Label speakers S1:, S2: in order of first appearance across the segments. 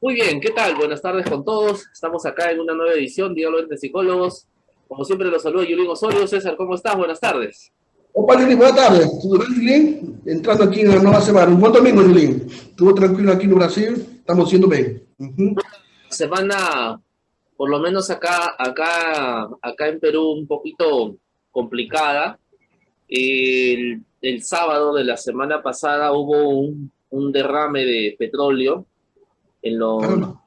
S1: Muy bien, ¿qué tal? Buenas tardes con todos. Estamos acá en una nueva edición, Diálogo entre Psicólogos. Como siempre, los saludo Yulín Osorio. César, ¿cómo estás? Buenas tardes.
S2: Opa, Lili, buenas tardes. ¿Todo bien, Julín? Entrando aquí en la nueva semana. Un buen domingo, Julín. Estuvo tranquilo aquí en Brasil. Estamos haciendo bien.
S1: Semana, por lo menos acá en Perú, un poquito complicada. El sábado de la semana pasada hubo un derrame de petróleo en
S2: Caramba.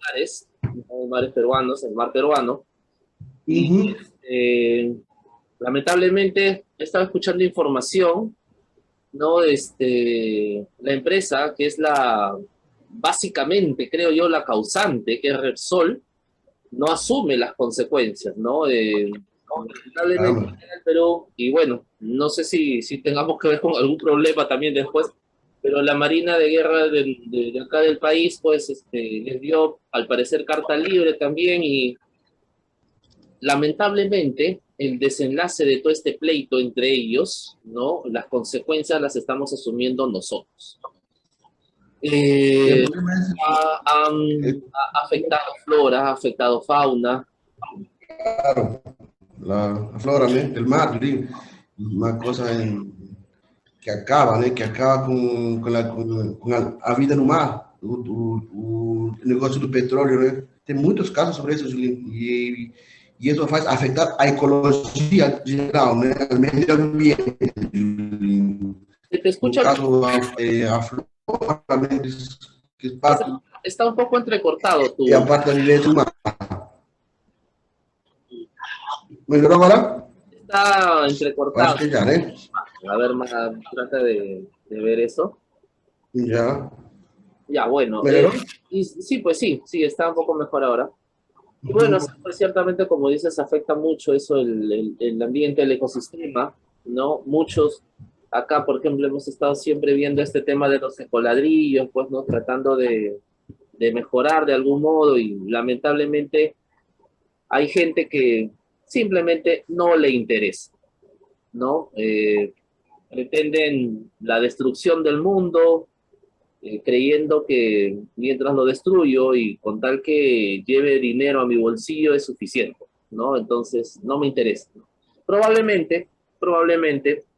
S1: los mares peruanos, el mar peruano. Y
S2: Ujú.
S1: lamentablemente estaba escuchando información, ¿no? La empresa, que es básicamente, creo yo, la causante, que es Repsol, no asume las consecuencias, ¿no? Lamentablemente
S2: Caramba.
S1: en el Perú, y bueno, no sé si tengamos que ver con algún problema también después, pero la Marina de Guerra de acá del país, pues, les dio, al parecer, carta libre también, y lamentablemente el desenlace de todo este pleito entre ellos, ¿no? Las consecuencias las estamos asumiendo nosotros.
S2: El
S1: Eh,
S2: problema es
S1: ha ha afectado flora, ha afectado fauna.
S2: claro, la flora, ¿no? Del mar, Julín. Una cosa que acaba, ¿no? Que acaba con a vida no mar. O negócio do petróleo, né? Tem muitos casos sobre isso, Julín. E isso faz afetar a ecologia geral, né? O meio ambiente, Julín.
S1: Te
S2: No
S1: escucha,
S2: caso, a flora, né? Que
S1: está,
S2: parte,
S1: está un poco entrecortado
S2: e a
S1: tu,
S2: parte da vivência humana. Melhorou agora?
S1: está
S2: Acho
S1: entrecortado.
S2: que já, né?
S1: A ver, trata de ver eso.
S2: Já.
S1: Ya, bueno,
S2: Melhorou?
S1: y sí, pues sí, está un poco mejor ahora. Y bueno, sí,
S2: Uhum.
S1: pues ciertamente, como dices, afecta mucho eso, el ambiente, el ecosistema, ¿no? Muchos, acá, por ejemplo, hemos estado siempre viendo este tema de los ecoladrillos, pues, ¿no? Tratando de mejorar de algún modo y lamentablemente hay gente que simplemente no le interesa, ¿no? Pretenden la destrucción del mundo, creyendo que mientras lo destruyo y con tal que lleve dinero a mi bolsillo es suficiente, ¿no? Entonces, no me interesa. Probablemente,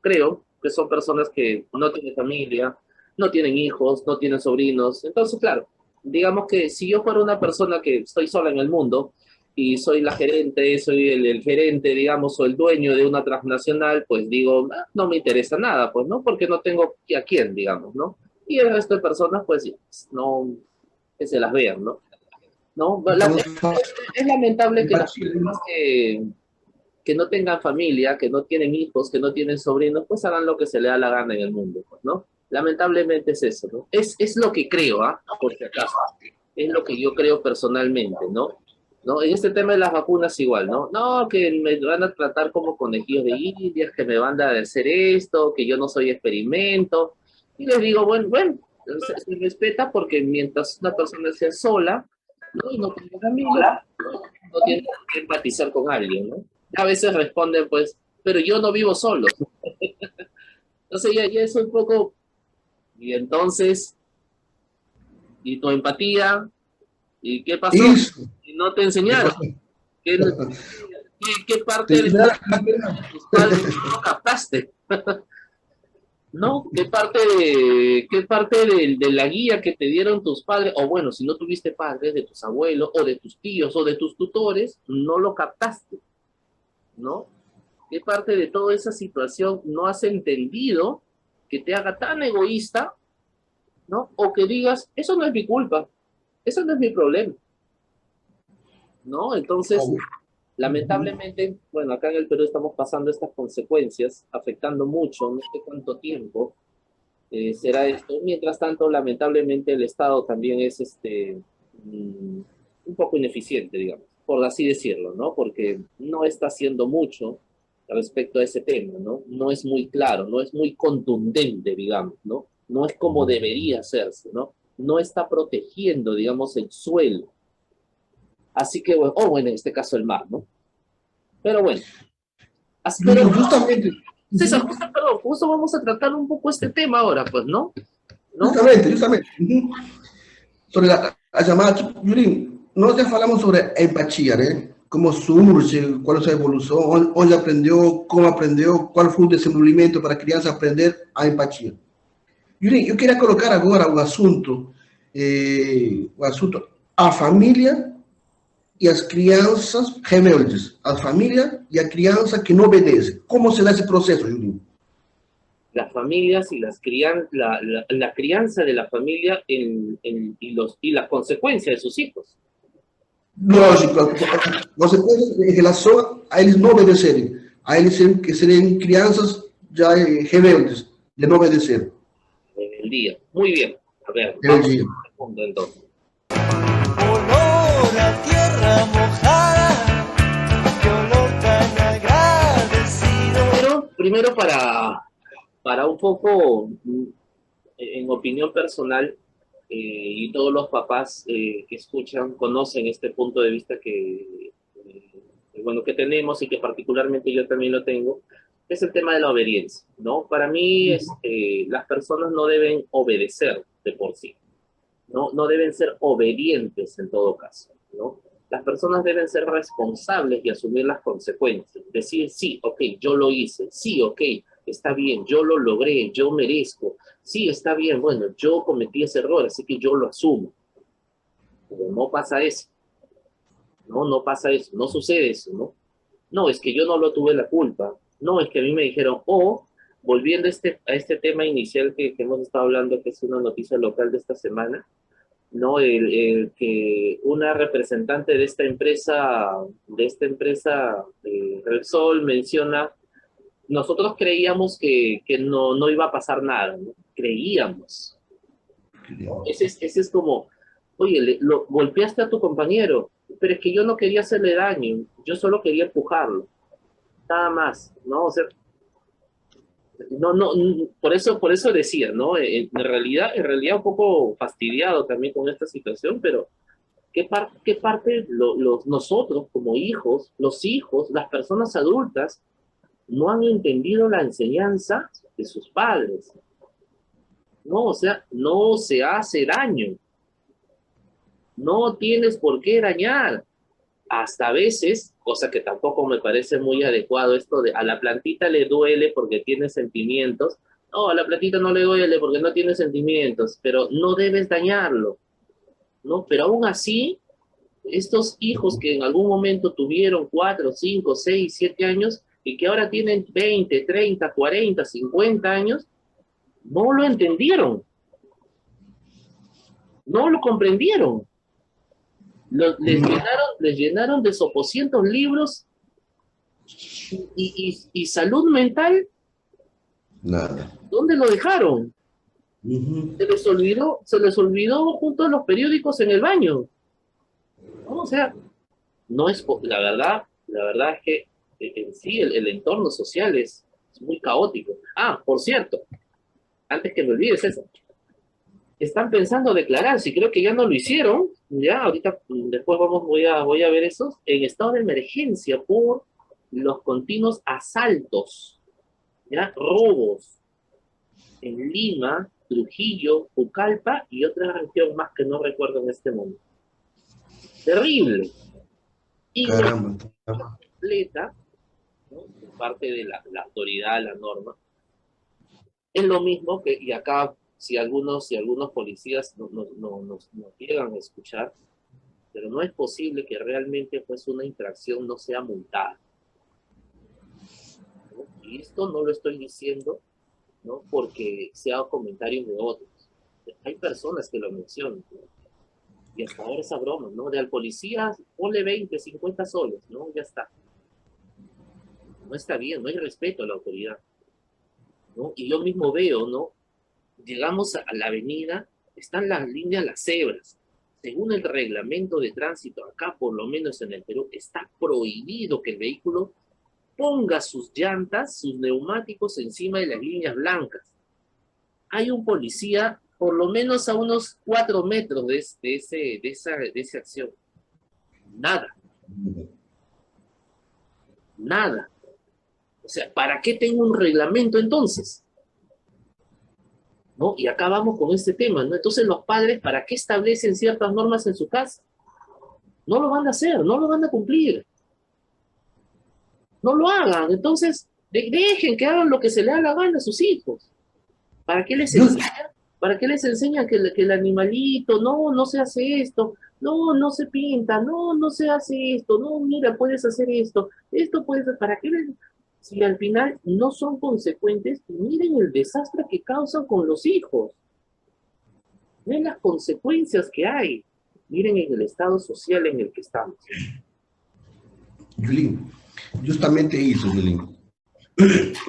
S1: creo que son personas que no tienen familia, no tienen hijos, no tienen sobrinos. Entonces, claro, digamos que si yo fuera una persona que estoy sola en el mundo y soy la gerente, soy el gerente, digamos, o el dueño de una transnacional, pues digo, "Ah, no me interesa nada, pues, ¿no? Porque no tengo a quién, digamos, ¿no? Y el resto de personas, pues, no, que se las vean, ¿no? ¿No?
S2: Estamos
S1: Es lamentable que las
S2: empatia,
S1: personas que no tengan familia, que no tienen hijos, que no tienen sobrinos, pues hagan lo que se le da la gana en el mundo, pues, ¿no? Lamentablemente es eso, ¿no? Es lo que creo, ¿ah? Por si acaso. Es lo que yo creo personalmente, ¿no? ¿No? En este tema de las vacunas igual, ¿no? No, que me van a tratar como conejillos de indias, que me van a hacer esto, que yo no soy experimento. Y les digo, bueno, se respeta porque mientras una persona sea sola, ¿no? Y no tenga familia, no tiene que empatizar con alguien, ¿no? A veces responden, pues, pero yo no vivo solo. Entonces ya es un poco, y entonces, ¿y tu empatía? ¿Y qué pasó?
S2: isso.
S1: ¿Y no te
S2: Que
S1: enseñaron?
S2: passou?
S1: ¿Qué parte
S2: Tem
S1: de
S2: que dar a
S1: tus padres no captaste? ¿No? Qué parte de la guía que te dieron tus padres, o bueno, si no tuviste padres, de tus abuelos, o de tus tíos, o de tus tutores, no lo captaste, ¿no? ¿Qué parte de toda esa situación no has entendido que te haga tan egoísta, ¿no? O que digas, eso no es mi culpa, eso no es mi problema, ¿no? Entonces, lamentablemente, bueno, acá en el Perú estamos pasando estas consecuencias, afectando mucho, no sé cuánto tiempo será esto. Mientras tanto, lamentablemente, el Estado también es un poco ineficiente, digamos, por así decirlo, ¿no? Porque no está haciendo mucho respecto a ese tema, ¿no? No es muy claro, no es muy contundente, digamos, ¿no? No es como debería hacerse, ¿no? No está protegiendo, digamos, el suelo. Así que, bueno, o bueno, en este caso el mar, ¿no? Pero bueno, pero
S2: Julinho, justamente,
S1: César, justo vamos a tratar un poco este tema ahora, pues, ¿no? ¿No?
S2: justamente, sobre a llamada, Yuri, nós já falamos sobre a empatia, né? Como surge, qual é a sua evolução, onde aprendeu, como aprendeu, qual foi o desenvolvimento para a criança aprender a empatia. Yuri, eu queria colocar agora o assunto, a família e as crianças rebeldes, a família e a criança que não obedece. Como se dá esse processo, Yuri?
S1: Las familias y la crianza de la familia y las consecuencias de sus hijos.
S2: Lógico, consequências em relação a eles não obedecerem, a eles serem crianças já rebeldes, de não obedecer.
S1: En el día. Muy bien. A ver,
S2: El
S1: vamos
S2: día.
S1: al segundo entonces.
S3: Olor a tierra mojada, qué olor tan agradecido.
S1: Primero para un poco, en opinión personal, y todos los papás que escuchan conocen este punto de vista bueno, que tenemos y que particularmente yo también lo tengo, es el tema de la obediencia, ¿no? Para mí, las personas no deben obedecer de por sí, ¿no? No deben ser obedientes en todo caso, ¿no? Las personas deben ser responsables y asumir las consecuencias. Decir, sí, ok, yo lo hice, sí, ok, está bien, yo lo logré, yo merezco, sí, está bien, bueno, yo cometí ese error, así que yo lo asumo. Pero no pasa eso. No pasa eso, no sucede eso, ¿no? No, es que yo no lo tuve la culpa. No, es que a mí me dijeron, volviendo a este tema inicial que hemos estado hablando, que es una noticia local de esta semana, ¿no? El que una representante de esta empresa Repsol menciona, nosotros creíamos que no iba a pasar nada, ¿no? Creíamos. ¿No? Ese es como, oye, lo golpeaste a tu compañero, pero es que yo no quería hacerle daño, yo solo quería empujarlo, nada más, ¿no? O sea, no, por eso decía, ¿no? En realidad un poco fastidiado también con esta situación, pero ¿qué parte nosotros como hijos, los hijos, las personas adultas, no han entendido la enseñanza de sus padres? No, o sea, no se hace daño. No tienes por qué dañar. Hasta a veces, cosa que tampoco me parece muy adecuado, esto de a la plantita le duele porque tiene sentimientos. No, a la plantita no le duele porque no tiene sentimientos, pero no debes dañarlo, ¿no? Pero aún así, estos hijos que en algún momento tuvieron 4, 5, 6, 7 años y que ahora tienen 20, 30, 40, 50 años, no lo entendieron, no lo comprendieron. Les llenaron de sopocientos libros y salud mental.
S2: Nada.
S1: ¿Dónde lo dejaron? Se les olvidó junto a los periódicos en el baño. ¿No? O sea, no es, la verdad es que en sí el entorno social es muy caótico. Ah, por cierto, antes que me olvides eso, están pensando declarar, si creo que ya no lo hicieron, ya ahorita después voy a ver eso, en estado de emergencia por los continuos asaltos, ya, robos en Lima, Trujillo, Pucallpa y otra región más que no recuerdo en este momento. Terrible. Y completa, ¿no? Por parte de la autoridad, la norma. Es lo mismo que, y acá si algunos policías nos llegan a escuchar, pero no es posible que realmente pues una infracción no sea multada, ¿no? Y esto no lo estoy diciendo, ¿no? Porque sea comentarios de otros. Hay personas que lo mencionan, ¿no? Y hasta ahora esa broma, ¿no? De al policía ponle 20, 50 soles, ¿no? Ya está. No está bien, no hay respeto a la autoridad, ¿no? Y yo mismo veo, ¿no? Llegamos a la avenida, están las líneas, las cebras. Según el reglamento de tránsito, acá por lo menos en el Perú, está prohibido que el vehículo ponga sus llantas, sus neumáticos encima de las líneas blancas. Hay un policía por lo menos a unos 4 metros de esa acción. Nada. Nada. O sea, ¿para qué tengo un reglamento entonces? ¿no? Y acá vamos con este tema, ¿no? Entonces los padres, ¿para qué establecen ciertas normas en su casa? No lo van a hacer, no lo van a cumplir. No lo hagan. Entonces, dejen que hagan lo que se le haga gana a sus hijos. ¿Para qué les enseñan? ¿Para qué les enseñan que el animalito, no, no se hace esto, no, no se pinta, no, no se hace esto, no, mira, puedes hacer esto puedes, ¿para qué les... Si al final no son consecuentes, miren el desastre que causan con los hijos. Miren las consecuencias que hay. Miren en el estado social en el que estamos.
S2: Julín, justamente isso, Julín.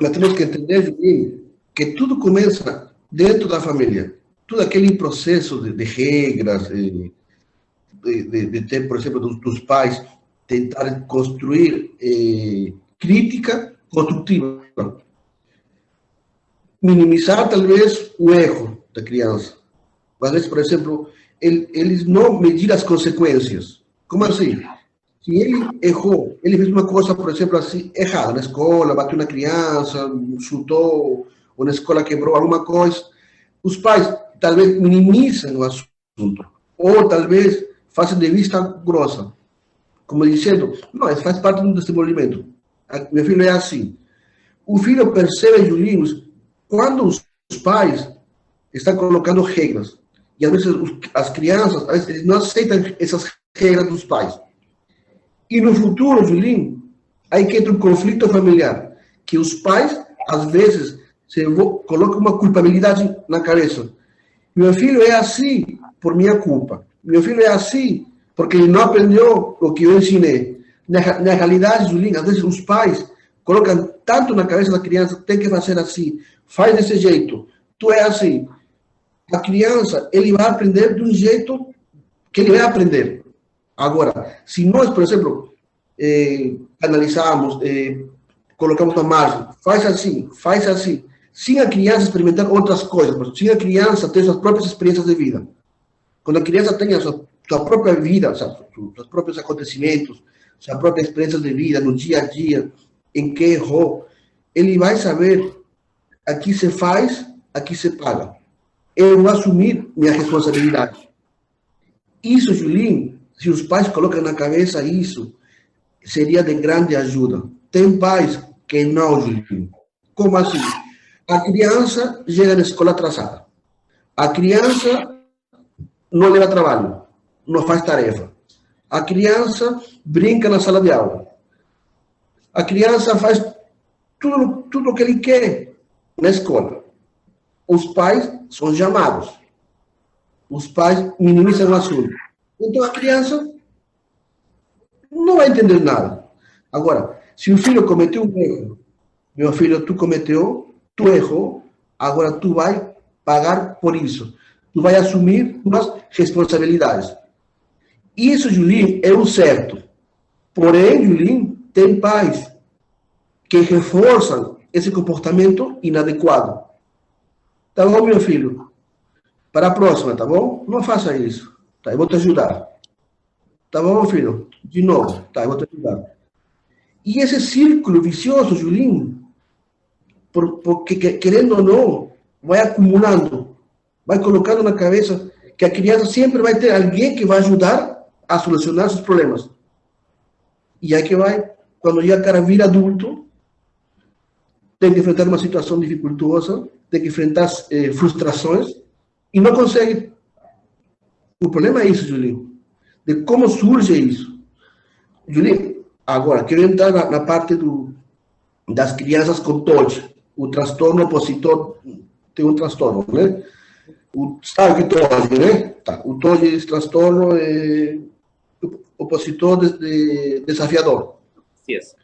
S2: Nós temos que entender, Julín, que tudo começa dentro da família. Todo aquele processo de regras, de ter, por exemplo, dos pais tentar construir crítica construtiva. Minimizar, talvez, o erro da criança. Às vezes, por exemplo, eles não medir as consequências. Como assim? Se ele errou, ele fez uma coisa, por exemplo, assim, errada na escola, bateu na criança, chutou, ou na escola quebrou alguma coisa, os pais talvez minimizam o assunto, ou talvez façam de vista grossa, como dizendo, não, isso faz parte do desenvolvimento. Meu filho é assim. O filho percebe, Julinhos, quando os pais estão colocando regras, e às vezes as crianças, às vezes, eles não aceitam essas regras dos pais. E no futuro, Julinho, aí que entra um conflito familiar, que os pais, às vezes, colocam uma culpabilidade na cabeça. Meu filho é assim por minha culpa. Meu filho é assim porque ele não aprendeu o que eu ensinei. Na realidade, Julinho, às vezes os pais colocam tanto na cabeça da criança, tem que fazer assim, faz desse jeito, tu é assim. A criança, ele vai aprender de um jeito que ele vai aprender. Agora, se nós, por exemplo, analisarmos, colocamos na margem, faz assim, sem a criança experimentar outras coisas, sem a criança ter suas próprias experiências de vida. Quando a criança tem a sua própria vida, seus próprios acontecimentos, sua própria experiência de vida, no dia a dia, em que errou, ele vai saber, aqui se faz, aqui se paga. Eu vou assumir minha responsabilidade. Isso, Julinho, se os pais colocam na cabeça isso, seria de grande ajuda. Tem pais que não, Julinho. Como assim? A criança chega na escola atrasada. A criança não leva trabalho, não faz tarefa. A criança brinca na sala de aula. A criança faz tudo o que ele quer na escola. Os pais são chamados. Os pais minimizam o assunto. Então a criança não vai entender nada. Agora, se o filho cometeu um erro, meu filho, tu cometeu, tu errou, agora tu vai pagar por isso. Tu vai assumir suas responsabilidades. Isso, Julinho, é o certo. Porém, Julinho, tem pais que reforçam esse comportamento inadequado. Tá bom, meu filho? Para a próxima, tá bom? Não faça isso. Tá, eu vou te ajudar. Tá bom, filho? De novo. Tá, eu vou te ajudar. E esse círculo vicioso, Julinho, porque querendo ou não, vai acumulando, vai colocando na cabeça que a criança sempre vai ter alguém que vai ajudar a solucionar seus problemas. E aí que vai, quando já o cara vira adulto, tem que enfrentar uma situação dificultosa, tem que enfrentar frustrações, e não consegue. O problema é isso, Julinho, de como surge isso. Julinho, agora, quero entrar na parte das crianças com TOD, o transtorno opositor, tem um transtorno, né? Sabe o que é TOD, né? Tá. O TOD é esse transtorno opositor desafiador.
S1: Así es.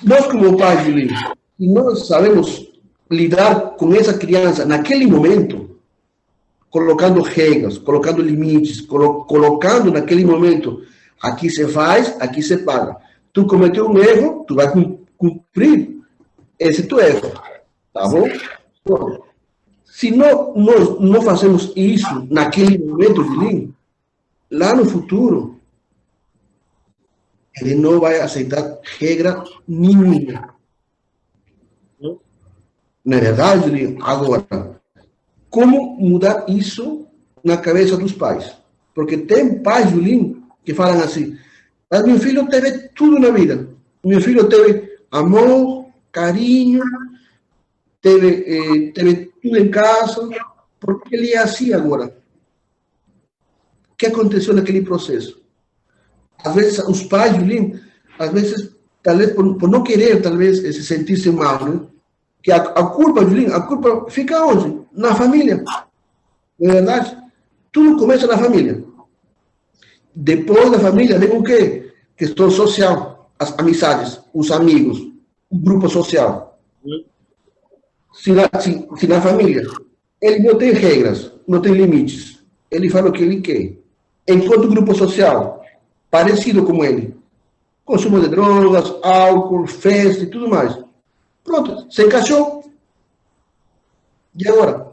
S2: Nós, como pais, Julinho, se nós sabemos lidar com essa criança naquele momento, colocando regras, colocando limites, colocando naquele momento, aqui se faz, aqui se paga. Tu cometeu um erro, tu vai cumprir esse teu erro, tá bom? Bom, se nós não fazemos isso naquele momento, Julinho, lá no futuro, ele não vai aceitar regra nenhuma. Na verdade, Julinho, agora, como mudar isso na cabeça dos pais? Porque tem pais, Julinho, que falam assim, mas meu filho teve tudo na vida. Meu filho teve amor, carinho, teve tudo em casa, porque ele é assim agora. O que aconteceu naquele processo? Às vezes, os pais, Julinho, às vezes, talvez por não querer, talvez, se sentir-se mal, né? Que a culpa, Julinho, a culpa fica onde? Na família. Não é verdade? Tudo começa na família. Depois da família vem o quê? Questão social, as amizades, os amigos, o grupo social. Se na família ele não tem regras, não tem limites, ele fala o que ele quer. Enquanto o grupo social, parecido como ele, consumo de drogas, álcool, festa e tudo mais. Pronto, se encaixou. E agora?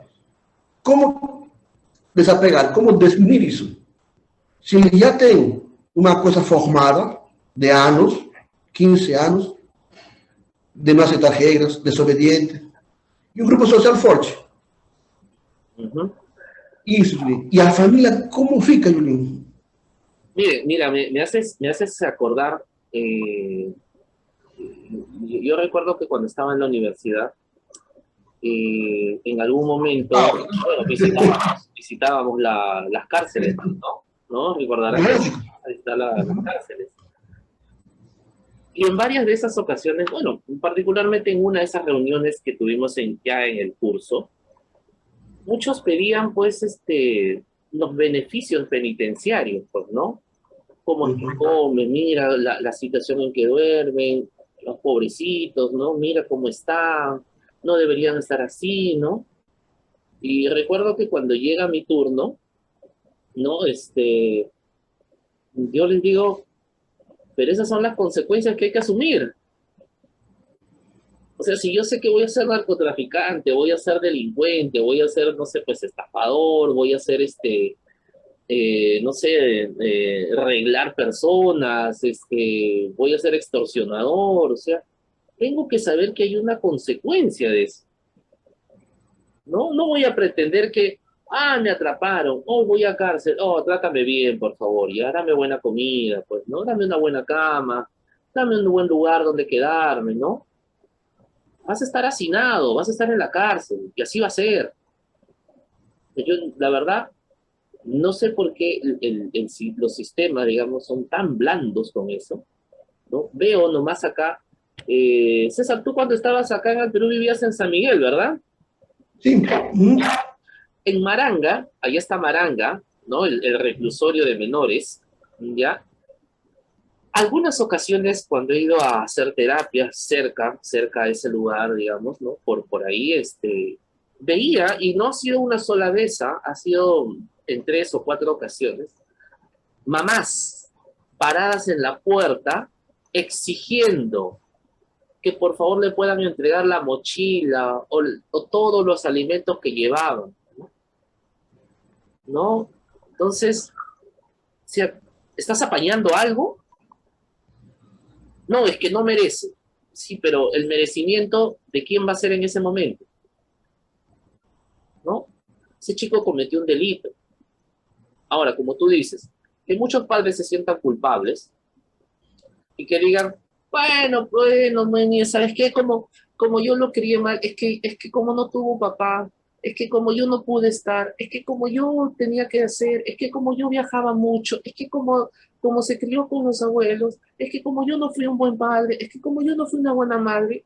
S2: Como desapegar? Como desunir isso? Se ele já tem uma coisa formada de anos, 15 anos, de não aceitar regras, desobediente, e um grupo social forte.
S1: Ujú.
S2: Isso, Julinho. E a família, como fica, Julinho?
S1: Mira, me haces acordar, yo recuerdo que cuando estaba en la universidad, en algún momento, bueno, visitábamos las cárceles, ¿no? ¿No? Recordarás que ahí están las cárceles. Y en varias de esas ocasiones, bueno, particularmente en una de esas reuniones que tuvimos ya en el curso, muchos pedían, pues, los beneficios penitenciarios, pues, ¿no? Cómo es que comen, mira la situación en que duermen, los pobrecitos, ¿no? Mira cómo están, no deberían estar así, ¿no? Y recuerdo que cuando llega mi turno, ¿no? Yo les digo, pero esas son las consecuencias que hay que asumir. O sea, si yo sé que voy a ser narcotraficante, voy a ser delincuente, voy a ser, no sé, pues estafador, voy a ser no sé, arreglar personas, voy a ser extorsionador, o sea, tengo que saber que hay una consecuencia de eso. No, no voy a pretender que, me atraparon, voy a cárcel, trátame bien, por favor, y dame buena comida, pues, ¿no? Dame una buena cama, dame un buen lugar donde quedarme, ¿no? Vas a estar hacinado, vas a estar en la cárcel, y así va a ser. Yo, la verdad, no sé por qué los sistemas, digamos, son tan blandos con eso, ¿no? Veo nomás acá, César, tú cuando estabas acá en el Perú vivías en San Miguel, ¿verdad?
S2: Sí.
S1: En Maranga, allá está Maranga, ¿no? El reclusorio de menores, ¿ya? Algunas ocasiones cuando he ido a hacer terapia cerca a ese lugar, digamos, ¿no? Por ahí, veía, y no ha sido una sola vez, ha sido en 3 o 4 ocasiones, mamás paradas en la puerta exigiendo que por favor le puedan entregar la mochila o todos los alimentos que llevaban, ¿no? Entonces, si ¿estás apañando algo? No, es que no merece. Sí, pero el merecimiento, ¿de quién va a ser en ese momento? ¿No? Ese chico cometió un delito. Ahora, como tú dices, que muchos padres se sientan culpables y que digan, bueno, ¿sabes qué? Como yo lo crié mal, es que como no tuvo papá, es que como yo no pude estar, es que como yo tenía que hacer, es que como yo viajaba mucho, es que como se crió con los abuelos, es que como yo no fui un buen padre, es que como yo no fui una buena madre,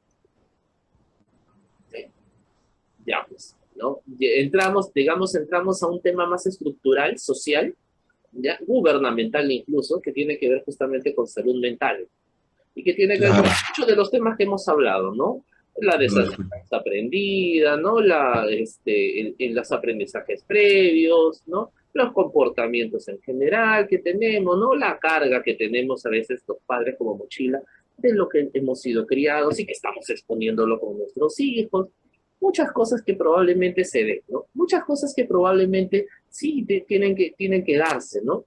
S1: ya pues, ¿no? Entramos a un tema más estructural, social, ya, gubernamental incluso, que tiene que ver justamente con salud mental y que tiene que ver con muchos de los temas que hemos hablado, ¿no? La desaprendida, ¿no? En los aprendizajes previos, ¿no? Los comportamientos en general que tenemos, ¿no? La carga que tenemos a veces los padres como mochila de lo que hemos sido criados y que estamos exponiéndolo con nuestros hijos. Muchas cosas que probablemente se den, ¿no? Muchas cosas que probablemente sí tienen que darse, ¿no?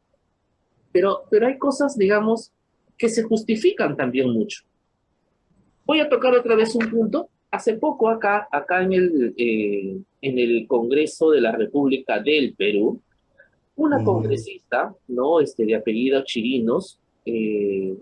S1: Pero hay cosas, digamos, que se justifican también mucho. Voy a tocar otra vez un punto hace poco acá en el Congreso de la República del Perú, una
S2: Ujú.
S1: congresista, ¿no? De apellido Chirinos, en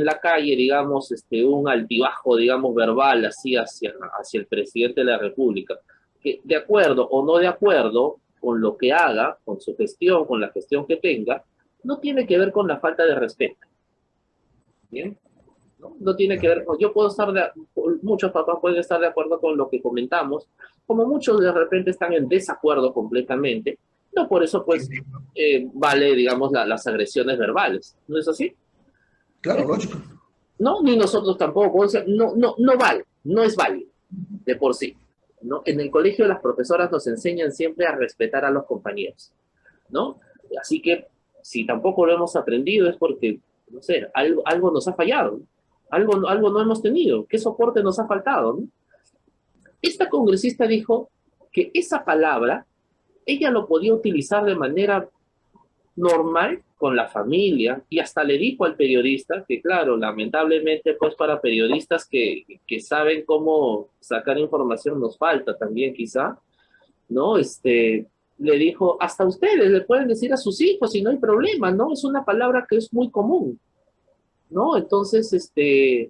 S1: la calle, digamos, un altibajo, digamos, verbal, así hacia el presidente de la República, que de acuerdo o no de acuerdo con lo que haga, con su gestión, con la gestión que tenga, no tiene que ver con la falta de respeto, ¿bien? No tiene que ver, yo puedo muchos papás pueden estar de acuerdo con lo que comentamos, como muchos de repente están en desacuerdo completamente, no por eso pues vale, digamos, las agresiones verbales, ¿no es así?
S2: Claro, lógico.
S1: No, ni nosotros tampoco, o sea, no vale, no es válido de por sí, ¿no? En el colegio las profesoras nos enseñan siempre a respetar a los compañeros, ¿no? Así que si tampoco lo hemos aprendido es porque, no sé, algo nos ha fallado, ¿no? Algo no hemos tenido, ¿qué soporte nos ha faltado, ¿no? Esta congresista dijo que esa palabra ella lo podía utilizar de manera normal con la familia y hasta le dijo al periodista que claro, lamentablemente pues para periodistas que saben cómo sacar información nos falta también quizá, ¿no? Le dijo, hasta ustedes le pueden decir a sus hijos y no hay problema, ¿no? Es una palabra que es muy común, ¿no? Entonces, y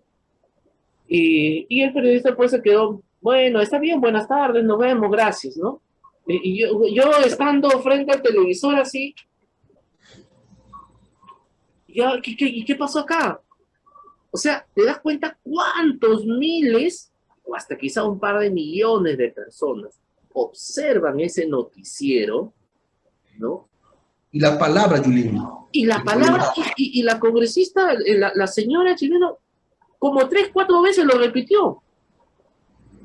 S1: el periodista pues se quedó, bueno, está bien, buenas tardes, nos vemos, gracias, ¿no? Y yo estando frente al televisor así, ya, ¿y qué pasó acá? O sea, ¿te das cuenta cuántos miles o hasta quizá un par de millones de personas observan ese noticiero, ¿no?
S2: Y la palabra, Julín,
S1: Y la
S2: que ponen.
S1: palabra, y la congresista, la señora chilena, como 3, 4 veces lo repitió.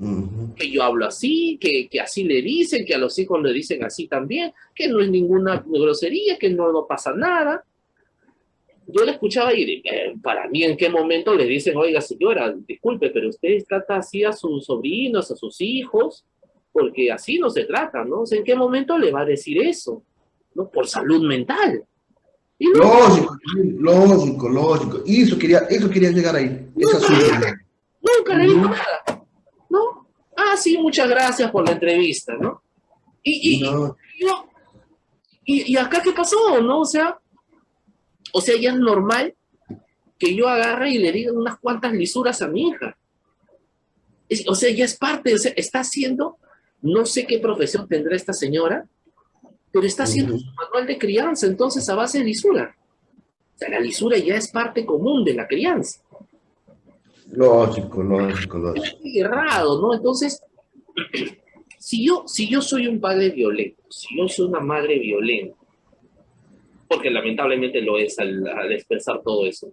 S2: Ujú.
S1: Que yo hablo así, que así le dicen, que a los hijos le dicen así también, que no es ninguna grosería, que no pasa nada. Yo le escuchaba y para mí en qué momento le dicen, oiga señora, disculpe, pero usted trata así a sus sobrinos, a sus hijos, porque así no se trata, ¿no? O sea, ¿en qué momento le va a decir eso? ¿No? Por salud mental. Y nunca,
S2: Lógico, Julín, lógico, lógico. Eso quería llegar ahí, ese
S1: nunca,
S2: asunto. Julín.
S1: nunca le dijo
S2: Ujú.
S1: nada, ¿no? Ah, sí, muchas gracias por la entrevista, ¿no?
S2: No,
S1: Y yo, y acá qué pasó, ¿no? O sea, ya es normal que yo agarre y le diga unas cuantas lisuras a mi hija. O sea, ya es parte, o sea, está haciendo, no sé qué profesión tendrá esta señora, pero está haciendo
S2: ujú.
S1: su manual de crianza, entonces a base de lisura. O sea, la lisura ya es parte común de la crianza.
S2: Lógico, lógico,
S1: Es
S2: lógico.
S1: muy errado, ¿no? Entonces, si yo soy un padre violento, si yo soy una madre violenta, porque lamentablemente lo es al expresar todo eso,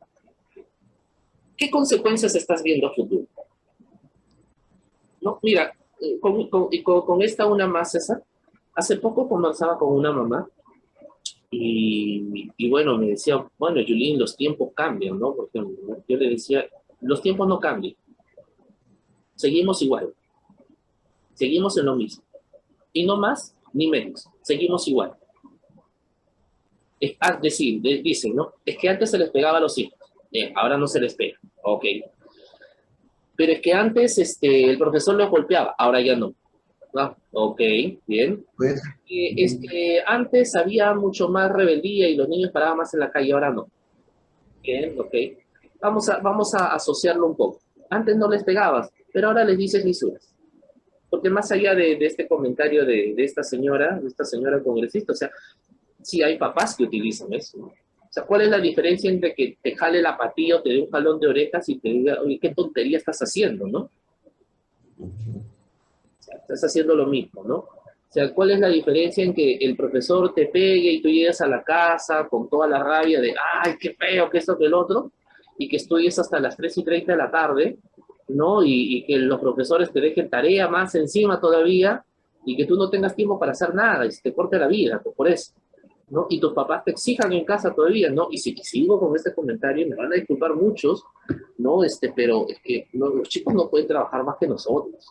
S1: ¿qué consecuencias estás viendo a futuro? ¿No? Mira, con esta una más, César, hace poco conversaba con una mamá y bueno, me decía, bueno, Julín, los tiempos cambian, ¿no? Por ejemplo, ¿no? Yo le decía, los tiempos no cambian, seguimos igual, seguimos en lo mismo. Y no más ni menos, seguimos igual. Es decir, dicen, ¿no? Es que antes se les pegaba a los hijos, ahora no se les pega, ok. Pero es que antes el profesor los golpeaba, ahora ya no. Ah, ok, bien.
S2: Pues,
S1: Es
S2: ujú.
S1: que antes había mucho más rebeldía y los niños paraban más en la calle, ahora no. Bien, ok. Vamos a asociarlo un poco. Antes no les pegabas, pero ahora les dices lisuras. Porque más allá de este comentario de esta señora congresista, o sea, sí hay papás que utilizan eso, ¿no? O sea, ¿cuál es la diferencia entre que te jale la patilla o te dé un jalón de orejas y te diga, oye, qué tontería estás haciendo, ¿no? Estás haciendo lo mismo, ¿no? O sea, ¿cuál es la diferencia en que el profesor te pegue y tú llegas a la casa con toda la rabia de, ay, qué feo, que esto, que el otro, y que estudies hasta las 3:30 de la tarde, ¿no? Y que los profesores te dejen tarea más encima todavía y que tú no tengas tiempo para hacer nada y se te corte la vida, pues por eso, ¿no? Y tus papás te exijan en casa todavía, ¿no? Y si sigo con este comentario, me van a disculpar muchos, ¿no? Pero es que no, los chicos no pueden trabajar más que nosotros,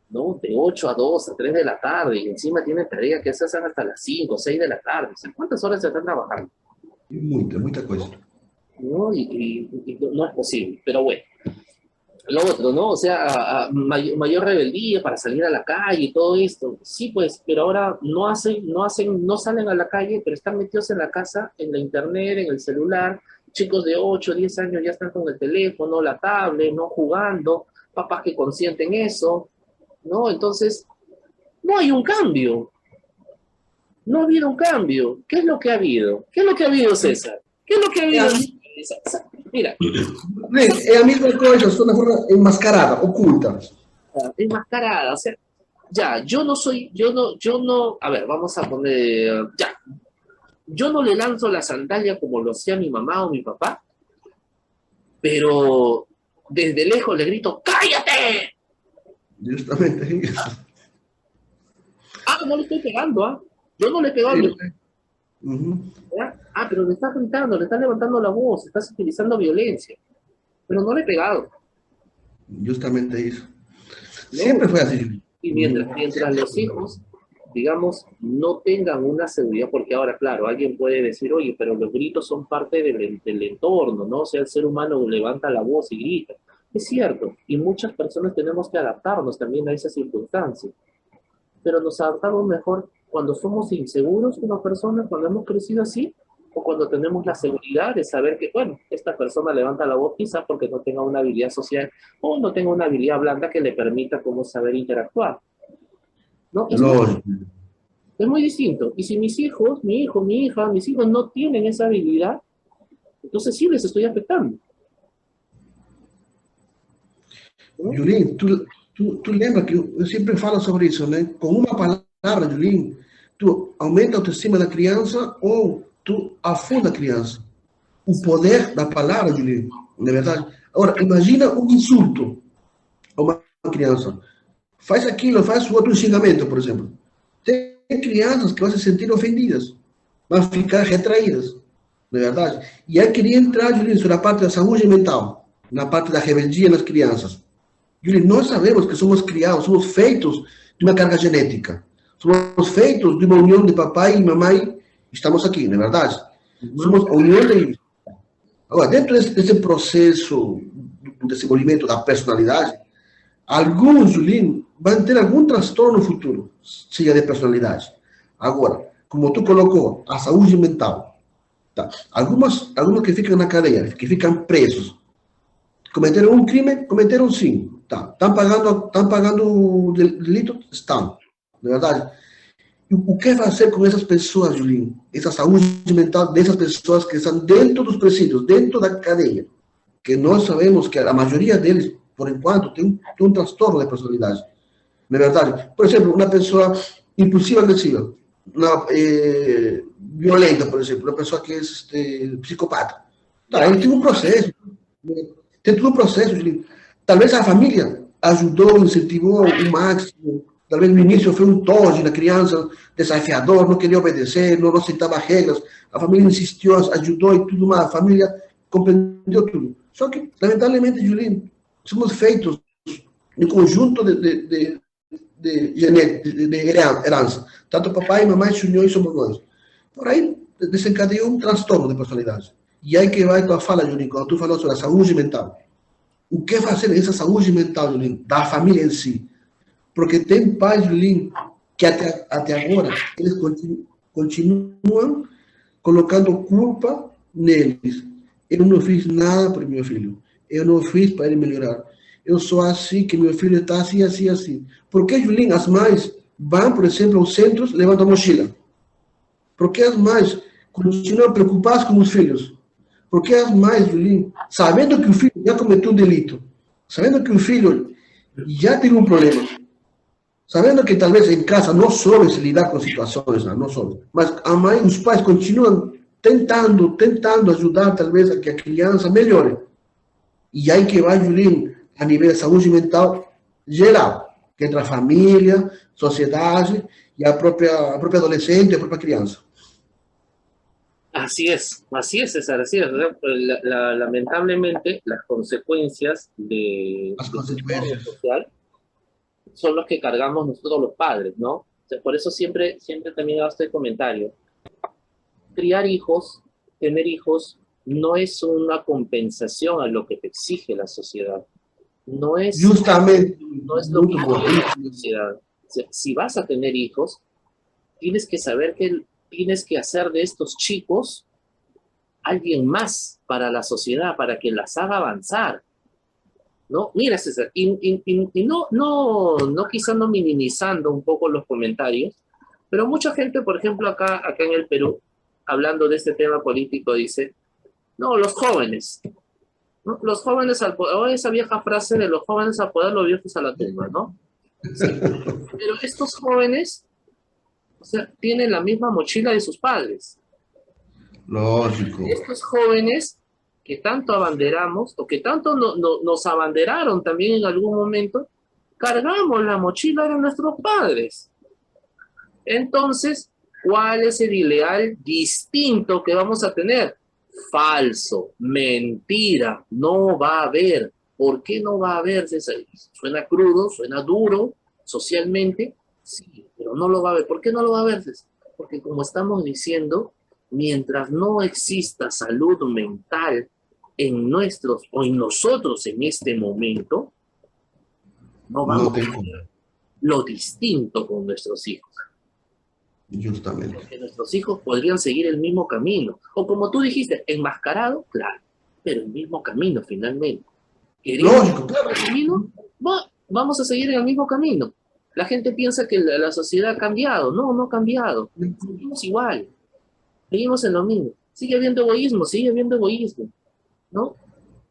S1: ¿no? De 8 a 2, a 3 de la tarde, y encima tienen tarea que se hacen hasta las 5, 6 de la tarde. O sea, ¿cuántas horas se están trabajando?
S2: Muita, muita coisa.
S1: ¿No? Y no es posible, pero bueno. lo otro, ¿no? O sea, mayor rebeldía para salir a la calle y todo esto. Sí, pues, pero ahora no salen a la calle, pero están metidos en la casa, en la internet, en el celular. Chicos de 8, 10 años ya están con el teléfono, la tablet, ¿no? Jugando, papás que consienten eso, ¿no? Entonces, no hay un cambio. No ha habido un cambio. ¿Qué es lo que ha habido? ¿Qué es lo que ha habido, César? ¿Qué es lo que ha habido? Mira,
S2: Es la misma cosa, es una forma enmascarada, oculta.
S1: enmascarada, o sea, ya, a ver, vamos a poner, ya, yo no le lanzo la sandalia como lo hacía mi mamá o mi papá, pero desde lejos le grito, ¡cállate!
S2: Justamente.
S1: Ah, no le estoy pegando, ¿ah? Yo no le he pegado,
S2: Ujú.
S1: ¿ya? Ah, pero le estás gritando, le estás levantando la voz, estás utilizando violencia, pero no le he pegado,
S2: Justamente eso.
S1: ¿no?
S2: Siempre fue así.
S1: Y mientras los hijos, digamos, no tengan una seguridad, porque ahora, claro, alguien puede decir, oye, pero los gritos son parte del entorno, ¿no? O sea, el ser humano levanta la voz y grita. Es cierto, y muchas personas tenemos que adaptarnos también a esas circunstancias, pero nos adaptamos mejor cuando somos inseguros como personas, cuando hemos crecido así, o cuando tenemos la seguridad de saber que, bueno, esta persona levanta la voz quizás porque no tenga una habilidad social o no tenga una habilidad blanda que le permita como saber interactuar. ¿No?
S2: Lógico.
S1: Es muy distinto. Y si mis hijos, mi hijo, mi hija, mis hijos no tienen esa habilidad, entonces sí les estoy afectando, ¿no?
S2: Julien, tu lembra que eu sempre falo sobre isso, né? Com uma palavra, Julien, tu aumenta a autoestima da criança ou tu afunda a criança. O poder da palavra, Julien, na verdade. Agora, imagina um insulto a uma criança. Faz aquilo, faz outro xingamento, por exemplo. Tem crianças que vão se sentir ofendidas, vão ficar retraídas, na verdade. E aí queria entrar, Julien, sobre a parte da saúde mental, na parte da rebeldia nas crianças. Yuri, nós sabemos que somos criados, somos feitos de uma carga genética. Somos feitos de uma união de papai e mamãe. Estamos aqui, não é verdade? Somos a união de... Agora, dentro desse processo do desenvolvimento da personalidade, alguns, Julien, vão ter algum transtorno no futuro, seja de personalidade. Agora, como tu colocou, a saúde mental. Tá? Alguns que ficam na cadeia, que ficam presos. Cometeram um crime? Cometeram sim. Tá. Estão pagando o delito? Estão. Na verdade. E o que fazer com essas pessoas, Julinho? Essa saúde mental dessas pessoas que estão dentro dos presídios, dentro da cadeia. Que nós sabemos que a maioria deles, por enquanto, tem um transtorno de personalidade. Na verdade. Por exemplo, uma pessoa impulsiva, agressiva. Violenta, por exemplo. Uma pessoa que é psicopata. Tá, ele tem um processo. Tem todo um processo, Julinho. Talvez a família ajudou, incentivou o máximo. Talvez no início foi um toge na criança, desafiador, não queria obedecer, não aceitava regras. A família insistiu, ajudou e tudo mais. A família compreendeu tudo. Só que, lamentavelmente, Julinho, somos feitos de conjunto de herança. Tanto papai e mamãe se uniu e somos nós. Por aí desencadeou um transtorno de personalidade. E aí que vai tua fala, Julinho, quando tu falou sobre a saúde mental. O que fazer nessa saúde mental, Julinho, da família em si? Porque tem pais, Julinho, que até agora, eles continuam colocando culpa neles. Eu não fiz nada para meu filho. Eu não fiz para ele melhorar. Eu sou assim, que meu filho está assim, assim, assim. Por que, Julinho, as mães vão, por exemplo, aos centros, levantam a mochila? Por que as mães continuam preocupadas com os filhos? Porque as mães, Julinho, sabendo que o filho já cometeu um delito, sabendo que o filho já tem um problema, sabendo que talvez em casa não soube se lidar com situações, não soube, mas a mãe e os pais continuam tentando ajudar talvez a que a criança melhore. E aí que vai, Julinho, a nível de saúde mental geral, que entra a família, sociedade e a própria adolescente, a própria criança.
S1: Así es, César, así es. Lamentablemente, las consecuencias de social son los que cargamos nosotros los padres, ¿no? O sea, por eso siempre también hago este comentario. Criar hijos, tener hijos, no es una compensación a lo que te exige la sociedad. no es,
S2: Justamente,
S1: no es lo
S2: muito
S1: que
S2: bom.
S1: quiere la sociedad. O sea, si vas a tener hijos, tienes que saber que tienes que hacer de estos chicos alguien más para la sociedad, para que las haga avanzar, ¿no? Mira, César, y no quizá no minimizando un poco los comentarios, pero mucha gente, por ejemplo, acá en el Perú, hablando de este tema político, dice, no, los jóvenes, ¿no? Los jóvenes al poder, o esa vieja frase de los jóvenes al poder, los viejos a la tumba, ¿no? Sí, pero estos jóvenes, o sea, tienen la misma mochila de sus padres.
S2: Lógico.
S1: Estos jóvenes que tanto abanderamos, o que tanto nos abanderaron también en algún momento, cargamos la mochila de nuestros padres. Entonces, ¿cuál es el ideal distinto que vamos a tener? Falso, mentira, no va a haber. ¿Por qué no va a haber? Suena crudo, suena duro socialmente, sí, pero no lo va a haber. ¿Por qué no lo va a haber? Porque como estamos diciendo, mientras no exista salud mental en nuestros o en nosotros en este momento, no vamos a ver lo distinto con nuestros hijos.
S2: Justamente.
S1: Porque nuestros hijos podrían seguir el mismo camino. O como tú dijiste, enmascarado, claro, pero el mismo camino finalmente.
S2: Lógico, claro.
S1: Camino, vamos a seguir en el mismo camino. La gente piensa que la sociedad ha cambiado. No, no ha cambiado. Seguimos igual. Seguimos en lo mismo. Sigue habiendo egoísmo, ¿no?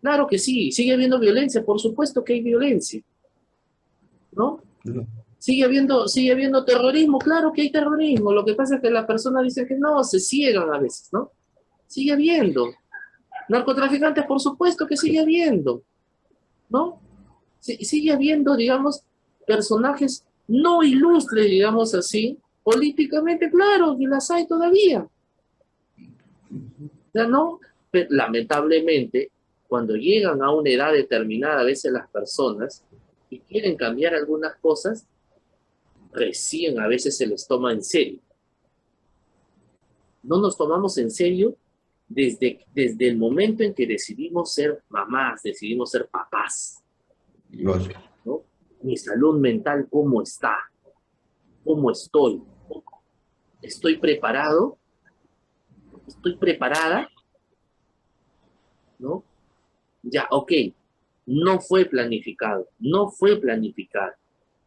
S1: Claro que sí, sigue habiendo violencia, por supuesto que hay violencia, ¿no? Sigue habiendo terrorismo, claro que hay terrorismo. Lo que pasa es que las personas dicen que no, se ciegan a veces, ¿no? Sigue habiendo. Narcotraficantes, por supuesto que sigue habiendo, ¿no? Sigue habiendo, digamos, personajes no ilustres, digamos así, políticamente, claro, que las hay todavía. O sea, no, pero, lamentablemente, cuando llegan a una edad determinada, a veces las personas, y quieren cambiar algunas cosas, recién a veces se les toma en serio. No nos tomamos en serio desde el momento en que decidimos ser mamás, decidimos ser papás.
S2: Lógico.
S1: ¿No? Mi salud mental, ¿cómo está? ¿Cómo estoy? ¿Estoy preparado? ¿Estoy preparada? ¿No? Ya, ok. No fue planificado.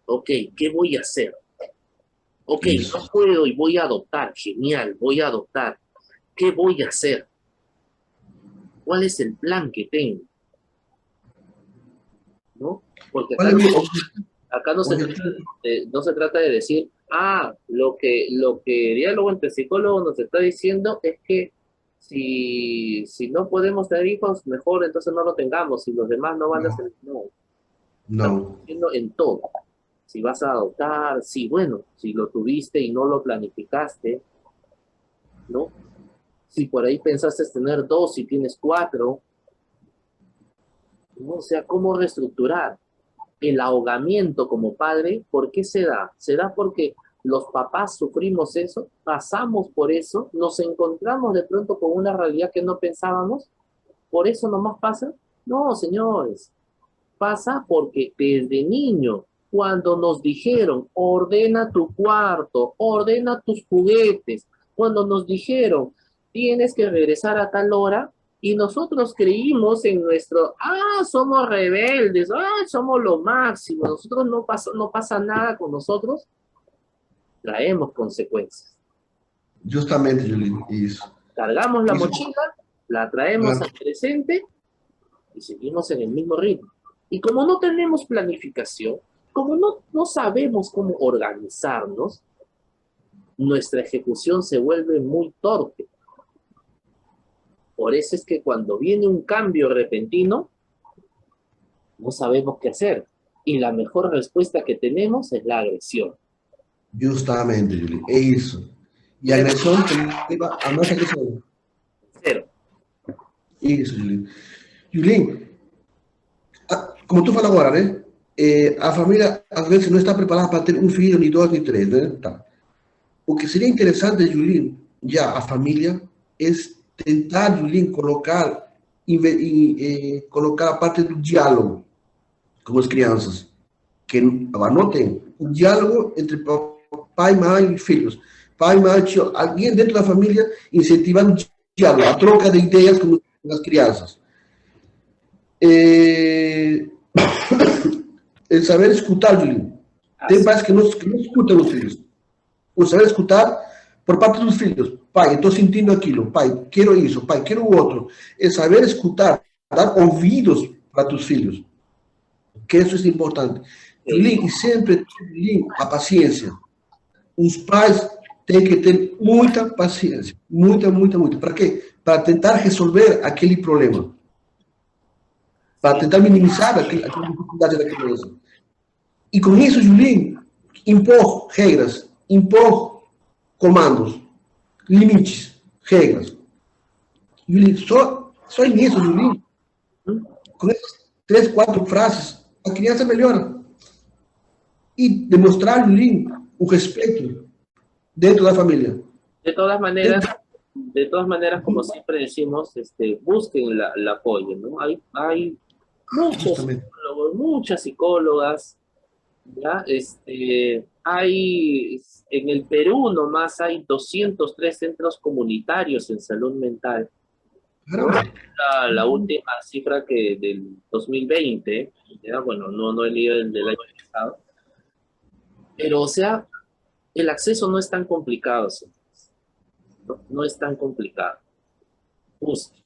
S1: Ok, ¿qué voy a hacer? Ok, no puedo y voy a adoptar. Genial, voy a adoptar. ¿Qué voy a hacer? ¿Cuál es el plan que tengo? ¿No? Porque acá no se trata de decir, lo que diálogo entre psicólogos nos está diciendo es que si no podemos tener hijos, mejor entonces no lo tengamos, si los demás no van a ser, no. Estamos diciendo en todo. Si vas a adoptar, sí, bueno, si lo tuviste y no lo planificaste, ¿no? Si por ahí pensaste tener 2 y tienes 4, ¿no? O sea, ¿cómo reestructurar? El ahogamiento como padre, ¿por qué se da? Se da porque los papás sufrimos eso, pasamos por eso, nos encontramos de pronto con una realidad que no pensábamos, ¿por eso nomás pasa? No, señores, pasa porque desde niño, cuando nos dijeron, ordena tu cuarto, ordena tus juguetes, cuando nos dijeron, tienes que regresar a tal hora, y nosotros creímos en nuestro, somos rebeldes, somos lo máximo, nosotros no pasa nada con nosotros, traemos consecuencias.
S2: Justamente, Julie, eso.
S1: Cargamos la mochila, la traemos al presente y seguimos en el mismo ritmo. Y como no tenemos planificación, como no sabemos cómo organizarnos, nuestra ejecución se vuelve muy torpe. Por eso es que cuando viene un cambio repentino, no sabemos qué hacer. Y la mejor respuesta que tenemos es la agresión.
S2: Justamente, Julie, é isso. E a agressão leva a nossa agressão.
S1: Cero.
S2: Isso, Julie. Julie, como tu fala agora, né? A família, às vezes, não está preparada para ter um filho, nem 2, nem 3, né? Tá. O que seria interessante, Julie, já a família, é tentar, Julie, colocar a parte do diálogo. com as crianças, que anotem o diálogo entre pai, mãe e filhos. Pai, mãe, tio, alguém dentro da família incentivando o diálogo, a troca de ideias com as crianças. El saber escutar, Julinho. Tem pais que não escutam os filhos. O saber escutar por parte dos filhos. Pai, estou sentindo aquilo. Pai, quero isso. Pai, quero o outro. É saber escutar, dar ouvidos para tus filhos. Que isso é importante. Julinho, e sempre, Julinho, a paciência. Os pais têm que ter muita paciência. Muita. Para quê? Para tentar resolver aquele problema. Para tentar minimizar aquela dificuldade da criança. E com isso, Julinho, impor regras, impor comandos, limites, regras. Julinho, só nisso, Julinho, com essas 3, 4 frases, a criança melhora. E demonstrar, Julinho, o respeito dentro da família.
S1: De todas maneras, como siempre decimos, busquen el apoyo, ¿no? Hay muchos psicólogos, muchas psicólogas, ¿ya? Hay, en el Perú nomás hay 203 centros comunitarios en salud mental. ¿No? La última cifra que del 2020, ¿ya? Bueno, no he leído el del año pasado, pero o sea, el acceso no es tan complicado, señores. No es tan complicado. Busque.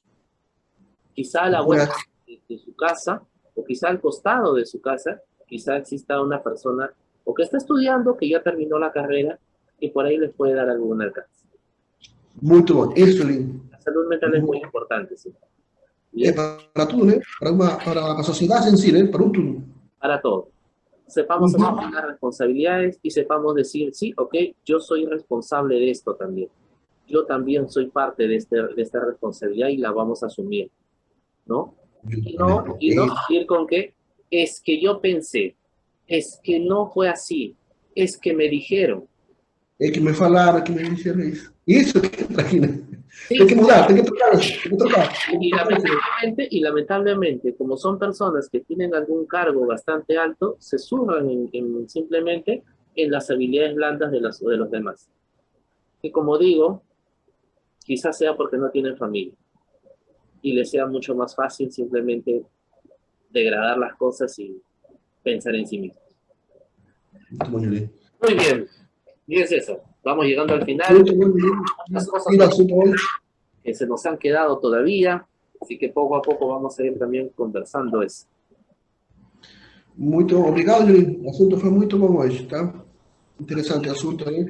S1: Quizá a la vuelta de su casa, o quizá al costado de su casa, quizá exista una persona o que está estudiando, que ya terminó la carrera, y por ahí les puede dar algún alcance.
S2: Muito bom. Isso, Julinho.
S1: La salud mental es muy importante, sí.
S2: Para tudo, né? Para a sociedade em si, né? Para tudo.
S1: Para todo. Sepamos asumir las responsabilidades y sepamos decir, sí, ok, yo soy responsable de esto también. Yo también soy parte de esta responsabilidad y la vamos a asumir, ¿no? Y no ir con que es que yo pensé, es que no fue así, es que me dijeron.
S2: É que me falaram, que me disseram isso. Isso que entra aqui, né?
S1: Sí,
S2: Tem que mudar, tem que trocar.
S1: Y lamentablemente, como son personas que tienen algún cargo bastante alto, se surran simplemente en las habilidades blandas de los demás. Y como digo, quizás sea porque no tienen familia y les sea mucho más fácil simplemente degradar las cosas y pensar en sí mismos. Muy bien, y es eso. Vamos llegando al final. Las cosas que se nos han quedado todavía, así que poco a poco vamos a ir también conversando eso.
S2: Muito obrigado, Julinho. O assunto foi muito bom hoje, tá? Interessante assunto aí.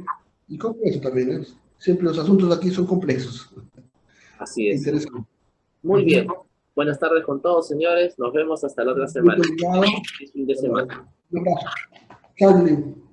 S2: E complexo também, né? Sempre os assuntos aqui são complexos.
S1: Así es.
S2: Interesante.
S1: Muy bien. Buenas tardes con todos, señores. Nos vemos hasta la otra semana.
S2: Muito obrigado.
S1: Feliz fin de semana.
S2: Um abraço. Tchau, Julinho.